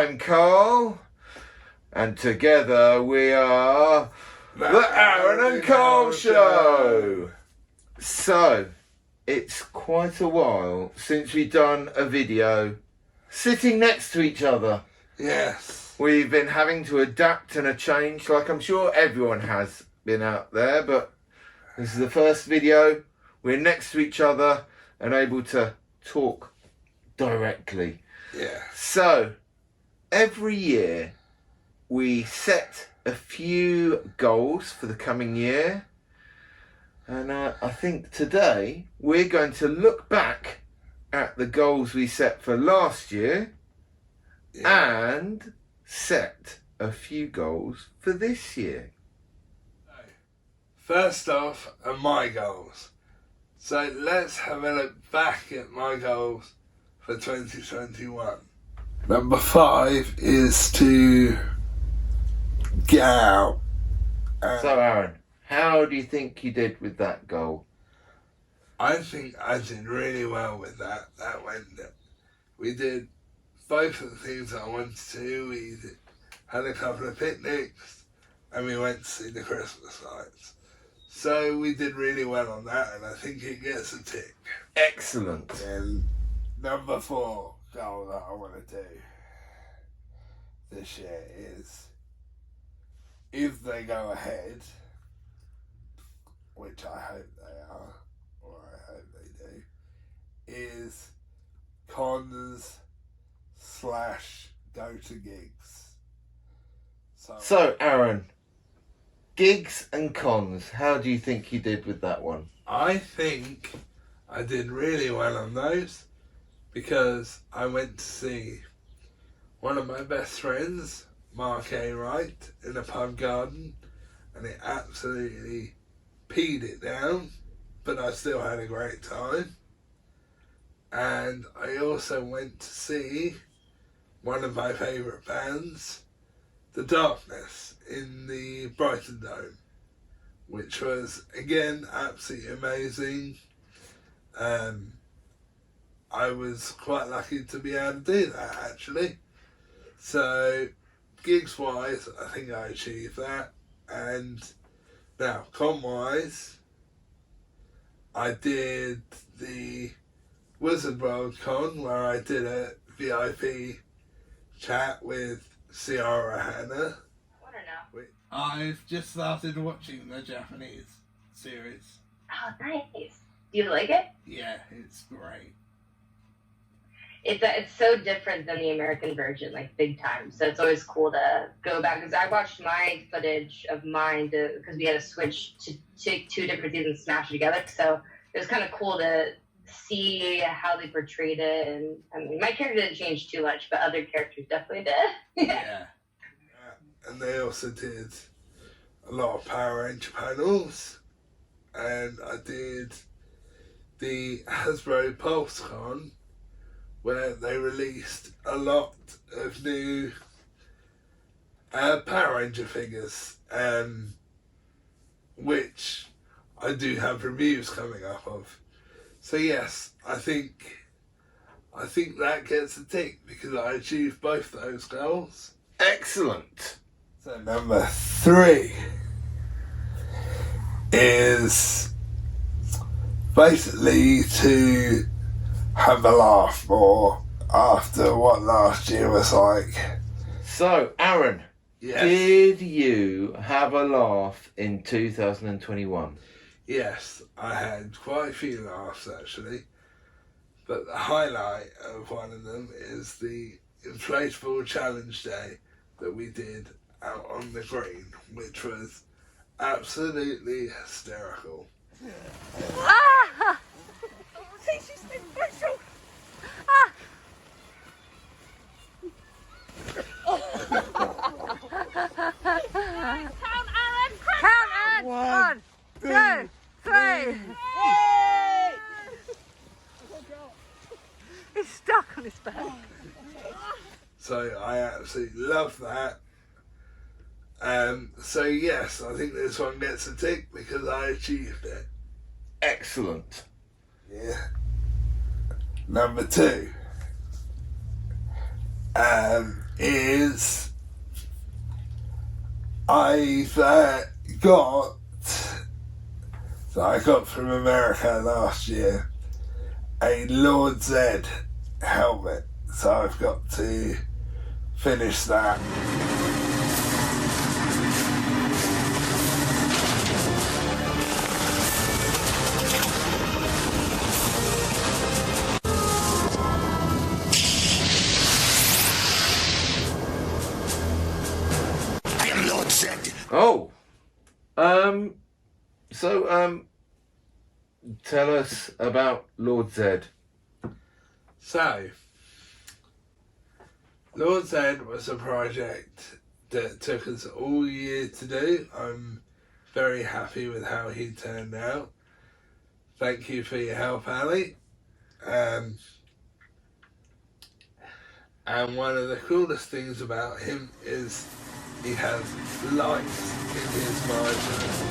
I'm Carl, and together we are the Arran and Carl Show. So, it's quite a while since we've done a video sitting next to each other. Yes. We've been having to adapt and a change, like I'm sure everyone has been out there, but this is the first video. We're next to each other and able to talk directly. Yeah. So, every year we set a few goals for the coming year. And I think today we're going to look back at the goals we set for last year and set a few goals for this year. First off are my goals. So let's have a look back at my goals for 2021. Number 5 is to get out. So Arran, how do you think you did with that goal? I think I did really well with that. We did both of the things that I wanted to. We had a couple of picnics and we went to see the Christmas lights. So we did really well on that, and I think it gets a tick. Excellent. And number 4 goal that I want to do this year is, if they go ahead, which I hope they are, or I hope they do, is cons/go to gigs. So Arran, gigs and cons, how do you think you did with that one? I think I did really well on those because I went to see one of my best friends, Mark A. Wright, in a pub garden, and it absolutely peed it down, but I still had a great time. And I also went to see one of my favourite bands, The Darkness, in the Brighton Dome, which was, again, absolutely amazing. I was quite lucky to be able to do that, actually. So, gigs-wise, I think I achieved that. And now, con-wise, I did the Wizard World Con, where I did a VIP chat with Ciara Hanna. I've just started watching the Japanese series. Oh, nice. Do you like it? Yeah, it's great. It's so different than the American version, like big time. So it's always cool to go back, because I watched my footage of mine because we had to switch to take 2 different seasons smashed together. So it was kind of cool to see how they portrayed it. And I mean, my character didn't change too much, but other characters definitely did. Yeah. And they also did a lot of Power Ranger panels, and I did the Hasbro PulseCon, where they released a lot of new Power Ranger figures, which I do have reviews coming up of. So yes, I think that gets a tick because I achieved both those goals. Excellent. So number 3 is basically to have a laugh more after what last year was like. So Arran, Yes. did you have a laugh in 2021? Yes, I had quite a few laughs actually, but the highlight of one of them is the inflatable challenge day that we did out on the green, which was absolutely hysterical. Ah! She's special. Ah! Count, Arran! Count, Arran! 1, 2, 3. He's stuck on his back. So I absolutely love that. So yes, I think this one gets a tick because I achieved it. Excellent. Yeah. Number 2. is I got from America last year a Lord Z helmet, so I've got to finish that. Oh, so tell us about Lord Z. So, Lord Z was a project that took us all year to do. I'm very happy with how he turned out. Thank you for your help, Ali. And one of the coolest things about him is he has lights in his visor.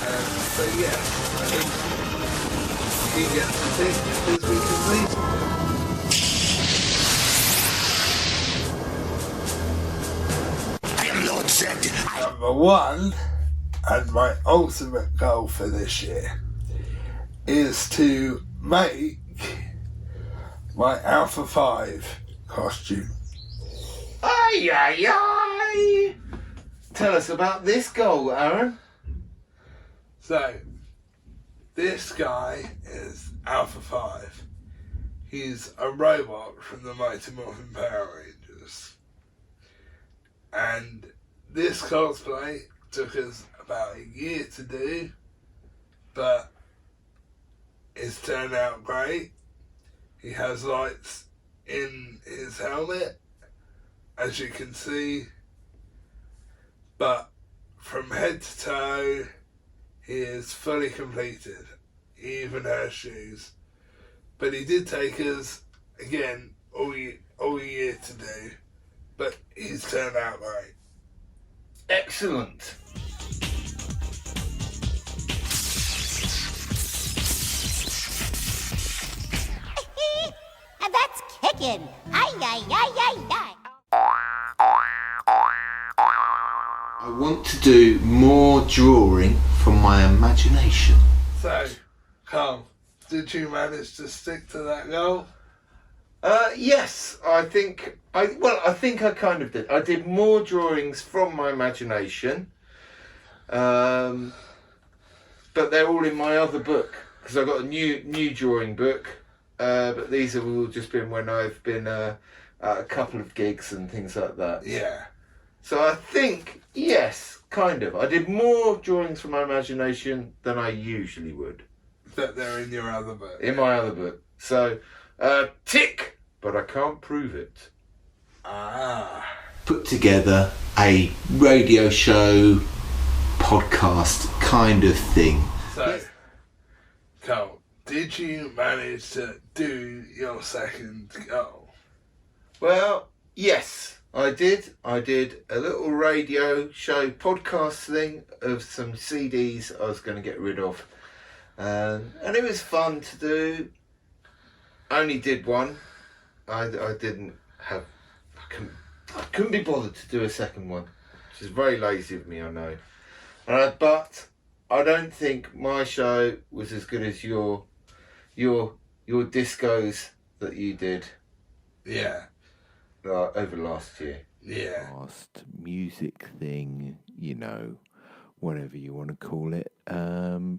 So yes, I think he gets the tick because we completed it. I am Lord Zed. Number one, and my ultimate goal for this year, is to make my Alpha 5 costume. Aye, aye, aye! Tell us about this goal, Arran. So, this guy is Alpha 5. He's a robot from the Mighty Morphin Power Rangers. And this cosplay took us about a year to do, but it's turned out great. He has lights in his helmet, as you can see, but from head to toe, he is fully completed. He even has shoes. But he did take us, again, all year to do, but he's turned out great. Excellent. And that's kicking. Ay, ay, ay, ay, ay. I want to do more drawing from my imagination. So, Carl, did you manage to stick to that goal? Yes, I think I kind of did. I did more drawings from my imagination, but they're all in my other book because I got a new drawing book. But these have all just been when I've been at a couple of gigs and things like that. Yeah. So I think, yes, kind of. I did more drawings from my imagination than I usually would. But they're in your other book. In my other book. So, tick, but I can't prove it. Ah. Put together a radio show, podcast kind of thing. So, Carl, did you manage to do your second goal? Well, yes, I did. I did a little radio show podcast thing of some CDs I was going to get rid of. And it was fun to do. I only did one. I couldn't be bothered to do a second one, which is very lazy of me, I know. But I don't think my show was as good as your discos that you did. Yeah. Over last year. Yeah. Last music thing, whatever you want to call it,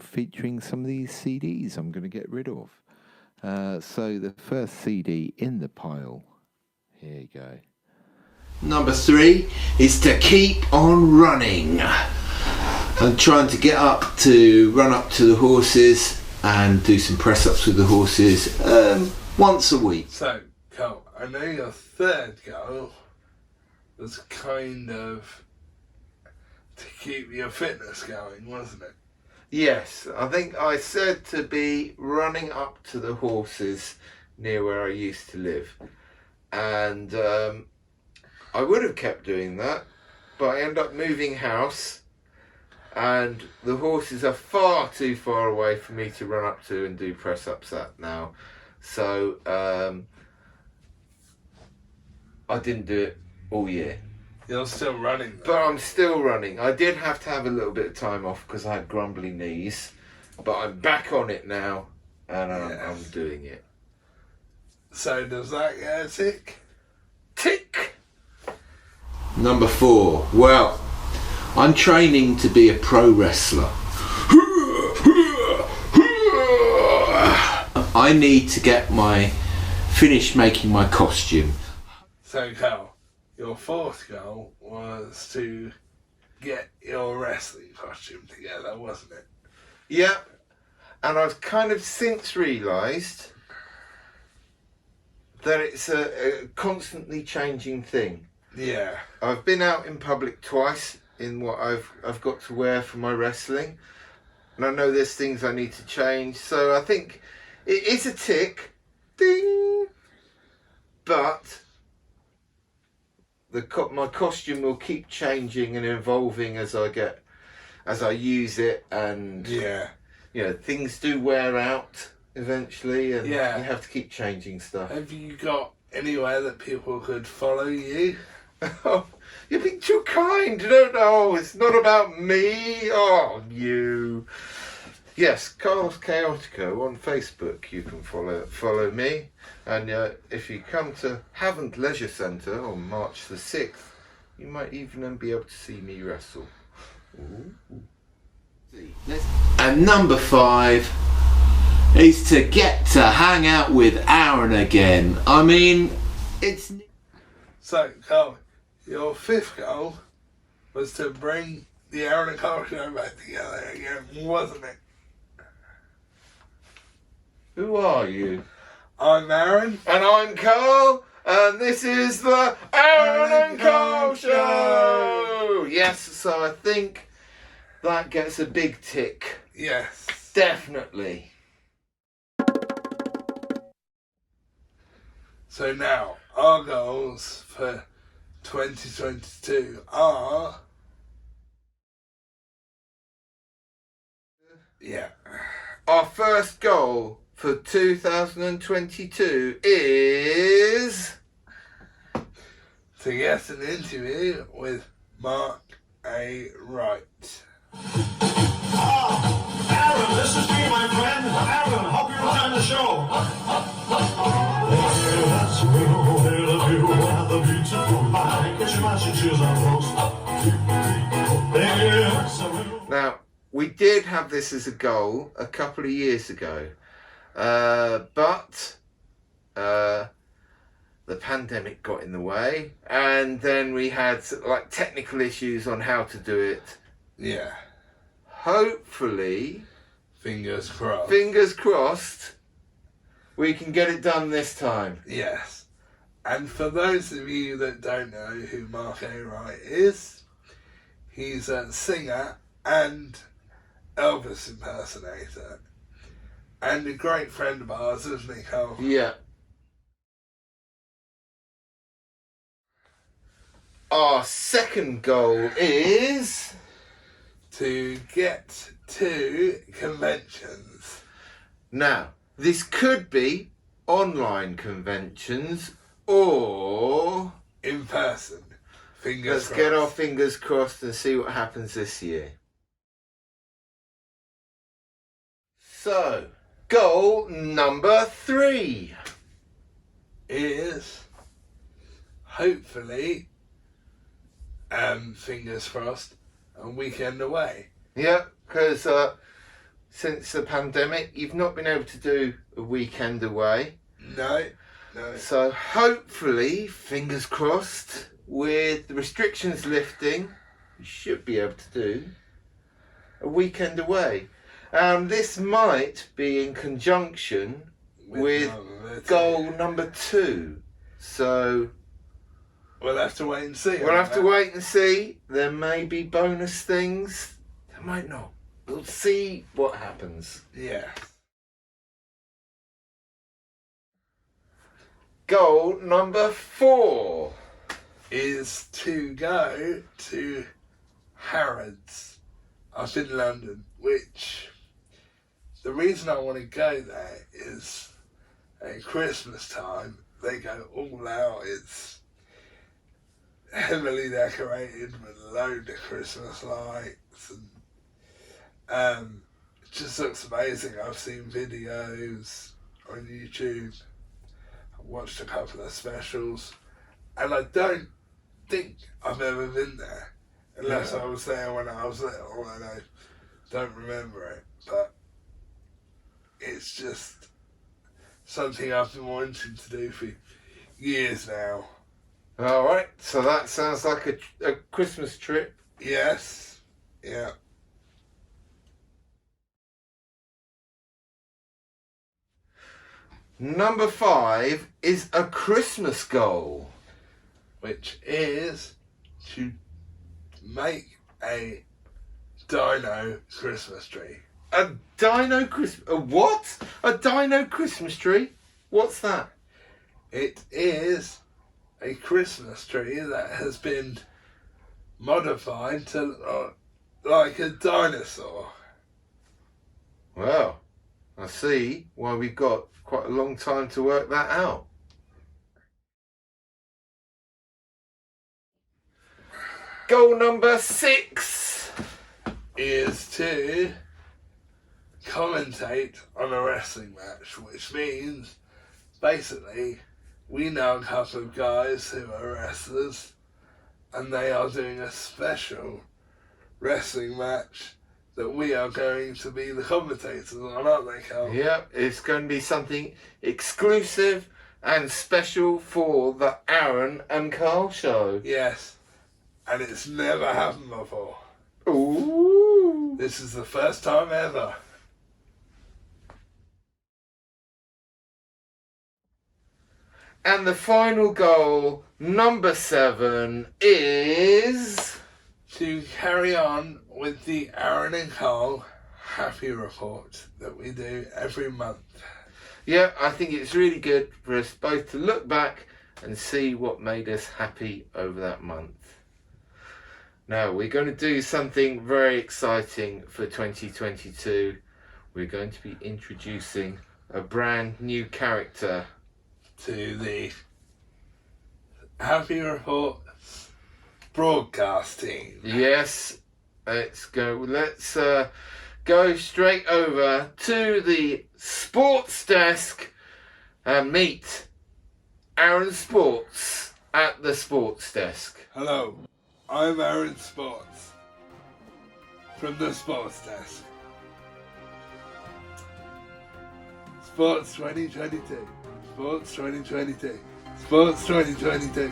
featuring some of these CDs I'm going to get rid of. So the first CD in the pile, here you go. Number 3 is To Keep On Running. I'm trying to run up to the horses and do some press-ups with the horses once a week. So, Carl, I know your third goal was kind of to keep your fitness going, wasn't it? Yes, I think I said to be running up to the horses near where I used to live. And I would have kept doing that, but I end up moving house and the horses are far too far away for me to run up to and do press-ups at now. So I didn't do it all year. You're still running though. But I'm still running. I did have to have a little bit of time off because I had grumbly knees. But I'm back on it now, and I'm doing it. So does that get a tick? Tick! Number 4. Well, I'm training to be a pro wrestler. I need to finish making my costume. So Carl, your 4th goal was to get your wrestling costume together, wasn't it? Yeah, and I've kind of since realised that it's a constantly changing thing. Yeah. I've been out in public twice in what I've got to wear for my wrestling, and I know there's things I need to change, so I think it is a tick, ding, but my costume will keep changing and evolving as I use it, and things do wear out eventually, and you have to keep changing stuff. Have you got anywhere that people could follow you? Oh, you're being too kind. No, it's not about me. Oh, you. Yes, Carlos Chaotico on Facebook. You can follow me, and if you come to Havant Leisure Centre on March the 6th, you might even be able to see me wrestle. Ooh. And number 5 is to get to hang out with Arran again. I mean, it's... So, Carl, your 5th goal was to bring the Arran and Carl show back together again, wasn't it? Who are you? I'm Arran. And I'm Carl. And this is the Arran and Carl Show! Yes, so I think that gets a big tick. Yes. Definitely. So now, our goals for 2022 are... Yeah. Our first goal for 2022 is... to get an interview with Mark A. Wright. Arran, this is me, my friend. Arran, hope you enjoy the show. That's real, they love you at the beautiful light. Get your matching shoes on, folks. Now, we did have this as a goal a couple of years ago, but the pandemic got in the way, and then we had technical issues on how to do it. Yeah. Hopefully, Fingers crossed. Fingers crossed, we can get it done this time. Yes. And for those of you that don't know who Mark A. Wright is, he's a singer and Elvis impersonator. And a great friend of ours, isn't he, Carl? Yeah. Our second goal is... to get to conventions. Now, this could be online conventions or... in person. Fingers Let's crossed. get our fingers crossed and see what happens this year. So, goal number 3 is hopefully, fingers crossed, a weekend away. Yeah, because since the pandemic, you've not been able to do a weekend away. No. So hopefully, fingers crossed, with the restrictions lifting, you should be able to do a weekend away. This might be in conjunction with goal number 2. So we'll have to wait and see. We'll have to wait and see. There may be bonus things. There might not. We'll see what happens. Yeah. Goal number 4 is to go to Harrods up in London, which the reason I want to go there is at Christmas time they go all out. It's heavily decorated with a load of Christmas lights, and it just looks amazing. I've seen videos on YouTube. I've watched a couple of specials, and I don't think I've ever been there unless I was there when I was little, and I don't remember it. But it's just something I've been wanting to do for years now. All right, so that sounds like a Christmas trip. Yes, yeah. Number 5 is a Christmas goal. Which is to make a dino Christmas tree. A dino Christmas... A what? A dino Christmas tree? What's that? It is a Christmas tree that has been modified to look like a dinosaur. Well, I see why we've got quite a long time to work that out. Goal number 6 is to commentate on a wrestling match, which means basically we know a couple of guys who are wrestlers and they are doing a special wrestling match that we are going to be the commentators on, aren't they, Carl? Yep, it's going to be something exclusive and special for the Arran and Carl show. Yes, and it's never happened before. Ooh! This is the first time ever. And the final goal, number 7, is to carry on with the Arran and Carl Happy Report that we do every month. Yeah, I think it's really good for us both to look back and see what made us happy over that month. Now, we're going to do something very exciting for 2022. We're going to be introducing a brand new character to the Happy Report broadcasting. Yes, let's go straight over to the sports desk and meet Arran Sports at the sports desk. Hello, I'm Arran Sports from the sports desk. Sports 2022. Sports 2022. Sports 2022.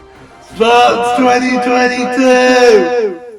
Sports 2022!